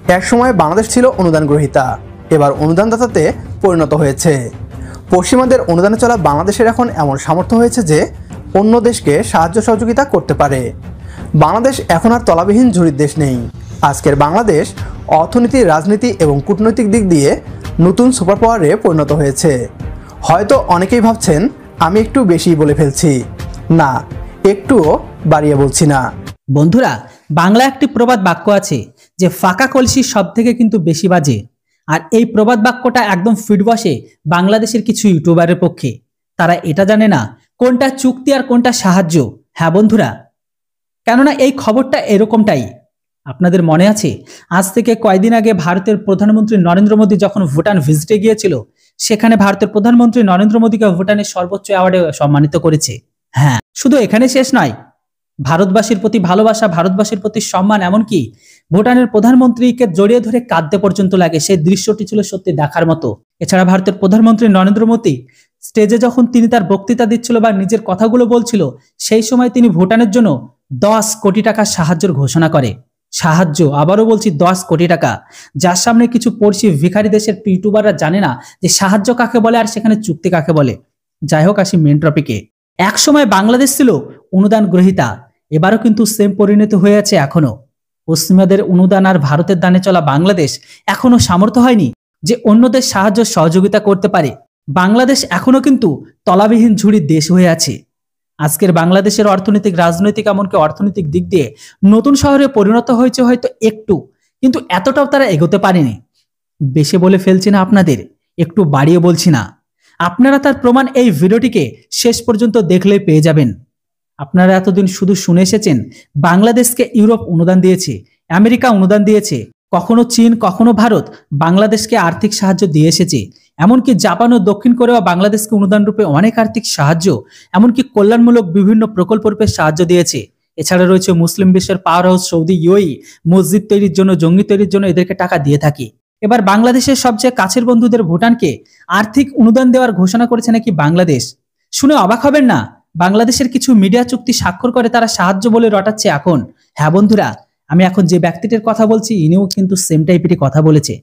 একসময় বাংলাদেশ ছিল অনুদান গ্রহীতা, এবার অনুদানদাতাতে পরিণত হয়েছে। পশ্চিমাদের অনুদানে চলা বাংলাদেশের এখন এমন সামর্থ্য হয়েছে যে অন্য দেশকে সাহায্য সহযোগিতা করতে পারে। বাংলাদেশ এখন আর তলাবিহীন ঝুড়ির দেশ নেই। আজকের বাংলাদেশ অর্থনীতি, রাজনীতি এবং কূটনৈতিক দিক দিয়ে নতুন সুপার পাওয়ারে পরিণত হয়েছে। হয়তো অনেকেই ভাবছেন আমি একটু বেশি বলে ফেলছি। না, একটুও বাড়িয়ে বলছি না। বন্ধুরা, বাংলা একটি প্রবাদ বাক্য আছে যে ফাঁকা কলসি সব থেকে কিন্তু বেশি বাজে। আর এই প্রবাদ বাক্যটা একদম ফিট বসে বাংলাদেশের কিছু ইউটিউবারের পক্ষে। তারা এটা জানে না কোনটা চুক্তি আর কোনটা সাহায্য। হ্যাঁ বন্ধুরা, কেননা এই খবরটা এরকমটাই। আপনাদের মনে আছে আজ থেকে কয়েকদিন আগে ভারতের প্রধানমন্ত্রী নরেন্দ্র মোদী যখন ভুটান ভিজিটে গিয়েছিল, সেখানে ভারতের প্রধানমন্ত্রী নরেন্দ্র মোদীকে ভুটানের সর্বোচ্চ অ্যাওয়ার্ডে সম্মানিত করেছে। হ্যাঁ, শুধু এখানে শেষ নয়, ভারতবাসীর প্রতি ভালোবাসা, ভারতবাসীর প্রতি সম্মান, এমনকি ভুটানের প্রধানমন্ত্রীকে জড়িয়ে ধরে কাঁদতে পর্যন্ত লাগে। সেই দৃশ্যটি ছিল সত্যি দেখার মতো। এছাড়া ভারতের প্রধানমন্ত্রী নরেন্দ্র মোদী স্টেজে যখন তিনি তার বক্তৃতা দিচ্ছিল বা নিজের কথাগুলো বলছিল, সেই সময় তিনি ভুটানের জন্য 10 কোটি টাকার সাহায্যের ঘোষণা করে। সাহায্য, আবারও বলছি 10 কোটি টাকা, যার সামনে কিছু পড়শি ভিখারি দেশের ইউটিউবাররা জানে না যে সাহায্য কাকে বলে আর সেখানে চুক্তি কাকে বলে। যাই হোক, আসি মেন টপিকে। এক সময় বাংলাদেশ ছিল অনুদান গ্রহীতা, এবারও কিন্তু সেম পরিণতি হয়ে আছে। এখনো পশ্চিমাদের অনুদান আর ভারতের দানে চলা বাংলাদেশ এখনো সামর্থ্য হয়নি যে অন্যদের সাহায্য সহযোগিতা করতে পারে। বাংলাদেশ এখনো কিন্তু তলাবিহীন ঝুড়ির দেশ হয়ে আছে। আজকের বাংলাদেশের অর্থনৈতিক, রাজনৈতিক, এমনকি অর্থনৈতিক দিক দিয়ে নতুন শহরে পরিণত হয়েছে হয়তো একটু, কিন্তু এতটাও তারা এগোতে পারেনি। বেশি বলে ফেলছি না আপনাদের, একটু বাড়িয়ে বলছি না। আপনারা তার প্রমাণ এই ভিডিওটিকে শেষ পর্যন্ত দেখলেই পেয়ে যাবেন। আপনারা এতদিন শুধু শুনে এসেছেন বাংলাদেশকে ইউরোপ অনুদান দিয়েছে, আমেরিকা অনুদান দিয়েছে, কখনো চীন, কখনো ভারত বাংলাদেশকে আর্থিক সাহায্য দিয়ে এসেছে। এমনকি জাপান ও দক্ষিণ কোরিয়া বাংলাদেশকে অনুদান রূপে অনেক আর্থিক সাহায্য, এমনকি কল্যাণমূলক বিভিন্ন প্রকল্প রূপে সাহায্য দিয়েছে। এছাড়া রয়েছে মুসলিম বিশ্বের পাওয়ার হাউস সৌদি ইউএই, মসজিদ তৈরির জন্য, জঙ্গি তৈরির জন্য এদেরকে টাকা দিয়ে থাকে। এবার বাংলাদেশের সবচেয়ে কাছের বন্ধুদের ভুটানকে আর্থিক অনুদান দেওয়ার ঘোষণা করেছে নাকি বাংলাদেশ। শুনে অবাক হবেন না, বাংলাদেশের কিছু মিডিয়া চুক্তি স্বাক্ষর করে তারা সাহায্য বলে রটাচ্ছে এখন। হ্যাঁ বন্ধুরা, আমি এখন যে ব্যক্তিটির কথা বলছি ইনিও কিন্তু সেম টাইপেরই কথা বলেছে।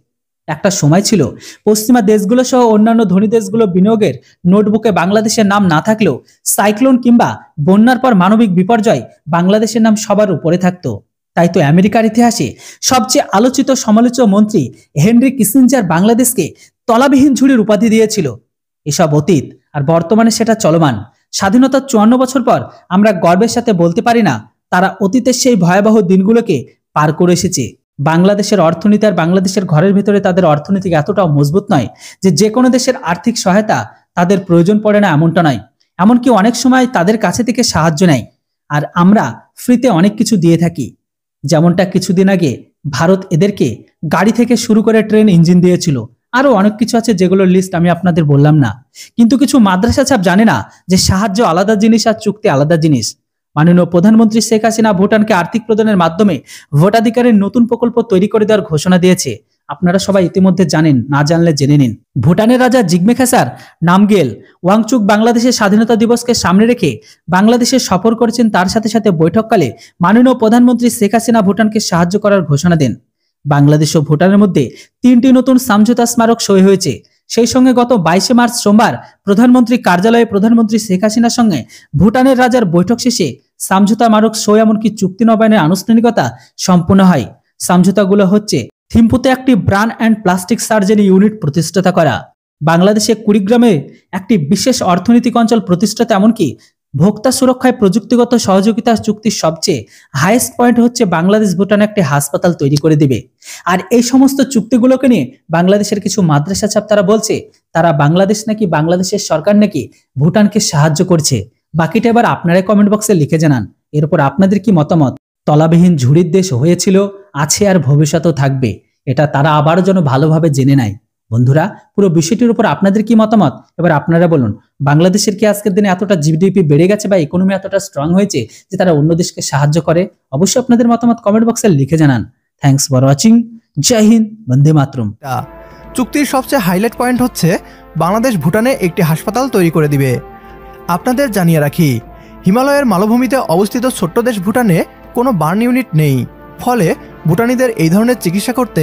একটা সময় ছিল পশ্চিমা দেশগুলো সহ অন্যান্য ধনী দেশগুলো বিনিয়োগের নোটবুকে বাংলাদেশের নাম না থাকলেও সাইক্লোন কিংবা বন্যার পর মানবিক বিপর্যয় বাংলাদেশের নাম সবার উপরে থাকতো। তাই তো আমেরিকার ইতিহাসে সবচেয়ে আলোচিত সমালোচিত মন্ত্রী হেনরি কিসিঞ্জার বাংলাদেশকে তলাবিহীন ঝুড়ির উপাধি দিয়েছিল। এসব অতীত, আর বর্তমানে সেটা চলমান। স্বাধীনতার 54 বছর পর আমরা গর্বের সাথে বলতে পারি না তারা অতীতের সেই ভয়াবহ দিনগুলোকে পার করে এসেছে। বাংলাদেশের অর্থনীতি আর বাংলাদেশের ঘরের ভেতরে তাদের অর্থনীতি এতটাও মজবুত নয় যে কোনো দেশের আর্থিক সহায়তা তাদের প্রয়োজন পড়ে না, এমনটা নয়। এমনকি অনেক সময় তাদের কাছে থেকে সাহায্য নেয়, আর আমরা ফ্রিতে অনেক কিছু দিয়ে থাকি। যেমনটা কিছুদিন আগে ভারত এদেরকে গাড়ি থেকে শুরু করে ট্রেন ইঞ্জিন দিয়েছিল। আরো অনেক কিছু আছে যেগুলোর লিস্ট আমি আপনাদের বললাম না। কিন্তু কিছু মাদ্রাসা ছাপ জানে না যে সাহায্য আলাদা জিনিস আর চুক্তি আলাদা জিনিস। মাননীয় প্রধানমন্ত্রী শেখ হাসিনা ভুটানকে আর্থিক প্রদানের মাধ্যমে ভোটাধিকারের নতুন প্রকল্প তৈরি করে দেওয়ার ঘোষণা দিয়েছে। আপনারা সবাই ইতিমধ্যে জানেন, না জানলে জেনে নিন। ভুটানের রাজা জিগমে খেসার নামগেল ওয়াংচুক বাংলাদেশের স্বাধীনতা দিবসকে সামনে রেখে বাংলাদেশে সফর করেছেন। তার সাথে সাথে বৈঠককালে মাননীয় প্রধানমন্ত্রী শেখ হাসিনা ভুটানকে সাহায্য করার ঘোষণা দেন। বাংলাদেশ ও ভুটানের মধ্যে 3টি নতুন সমঝোতা স্মারক সই হয়েছে। সেই সঙ্গে গত 22 মার্চ সোমবার প্রধানমন্ত্রী কার্যালয়ে প্রধানমন্ত্রী শেখ হাসিনার সঙ্গে ভুটানের রাজার বৈঠক শেষে সমঝোতা স্মারক সই, এমনকি চুক্তি নবায়নের আনুষ্ঠানিকতা সম্পূর্ণ হয়। সমঝোতাগুলো হচ্ছে থিম্পুতে একটি bran and plastic surgery unit প্রতিষ্ঠাতা করা, বাংলাদেশে কুড়িগ্রামে একটি বিশেষ অর্থনৈতিক অঞ্চল প্রতিষ্ঠাতা, এমনকি ভোক্তা সুরক্ষায় প্রযুক্তিগত সহযোগিতা চুক্তির সবচেয়ে হাইয়েস্ট পয়েন্ট হচ্ছে বাংলাদেশ ভুটানে একটি হাসপাতাল তৈরি করে দিবে। আর এই সমস্ত চুক্তিগুলোকে নিয়ে বাংলাদেশের কিছু মাদ্রাসা ছাপ তারা বলছে তারা বাংলাদেশ নাকি, বাংলাদেশের সরকার নাকি ভুটানকে সাহায্য করছে। বাকিটা এবার আপনারা কমেন্ট বক্সে লিখে জানান। এর উপর আপনাদের কি মতামত? তলাবিহীন ঝুড়ির দেশ হয়েছিল, আছে আর ভবিষ্যতেও থাকবে, এটা তারা আবারও যেন ভালোভাবে জেনে নেয়। বন্ধুরা, পুরো বিষয়টির উপর আপনাদের কি মতামত এবার আপনারা বলুন। বাংলাদেশের কি আজকের দিনে এতটা জিডিপি বেড়ে গেছে বা ইকোনমি এতটা স্ট্রং হয়েছে যে তারা অন্য দেশকে সাহায্য করে? অবশ্যই আপনাদের মতামত কমেন্ট বক্সে লিখে জানান। Thanks for watching. জয় হিন্দ, বন্দে মাতরম। চুক্তির সবচেয়ে হাইলাইট পয়েন্ট হচ্ছে বাংলাদেশ ভুটানে একটি হাসপাতাল তৈরি করে দিবে। আপনাদের জানিয়ে রাখি, হিমালয়ের মালভূমিতে অবস্থিত ছোট্ট দেশ ভুটানে কোনো বার্ন ইউনিট নেই, ফলে ভুটানিদের এই ধরনের চিকিৎসা করতে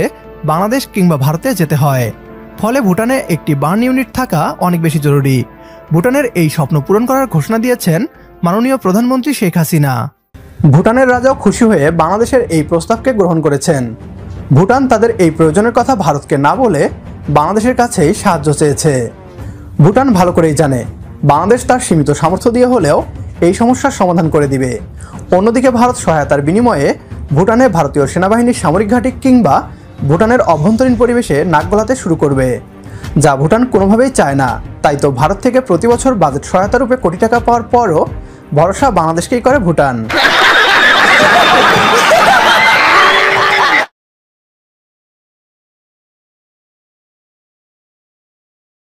বাংলাদেশ কিংবা ভারতে যেতে হয়। ফলে ভুটানে একটি বার্ন ইউনিট থাকা অনেক বেশি জরুরি। ভুটানের এই স্বপ্ন পূরণ করার ঘোষণা দিয়েছেন মাননীয় প্রধানমন্ত্রী শেখ হাসিনা। ভুটানের রাজাও খুশি হয়ে বাংলাদেশের এই প্রস্তাবকে গ্রহণ করেছেন। ভুটান তাদের এই প্রয়োজনের কথা ভারতকে না বলে বাংলাদেশের কাছেই সাহায্য চেয়েছে। ভুটান ভালো করেই জানে বাংলাদেশ তার সীমিত সামর্থ্য দিয়ে হলেও এই সমস্যার সমাধান করে দিবে। অন্যদিকে ভারত সহায়তার বিনিময়ে ভুটানে ভারতীয় সেনাবাহিনীর সামরিক ঘাঁটি কিংবা ভুটানের অভ্যন্তরীণ পরিবেশে নাক গলাতে শুরু করবে, যা ভুটান কোনোভাবেই চায় না। তাই তো ভারত থেকে প্রতি বছর বাজেট সহায়তা রূপে কোটি টাকা পাওয়ার পরও ভরসা বাংলাদেশকেই করে ভুটান।